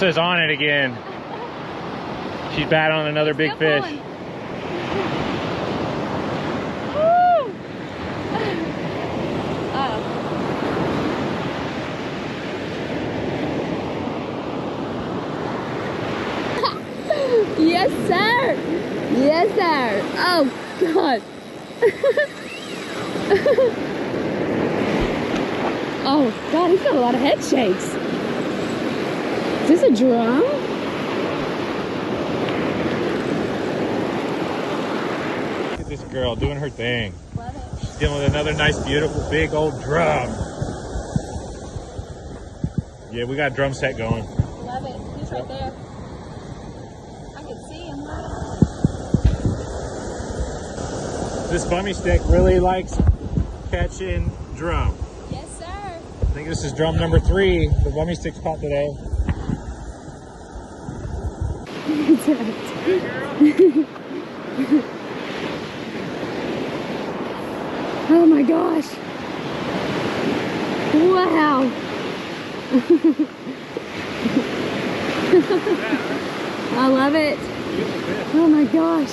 Elsa's on it again. She's battling another big fish. Woo! Yes, sir. Yes, sir. Oh, God. Oh, God, he's got a lot of head shakes. Is this a drum? Look at this girl doing her thing. Love it. She's dealing with another nice, beautiful, big old drum. Yeah, we got a drum set going. Love it. He's right there. I can see him. This bummy stick really likes catching drum. Yes, sir. I think this is drum number 3 the bummy stick's caught today. Hey, girl. Oh my gosh. Wow. I love it. Oh my gosh.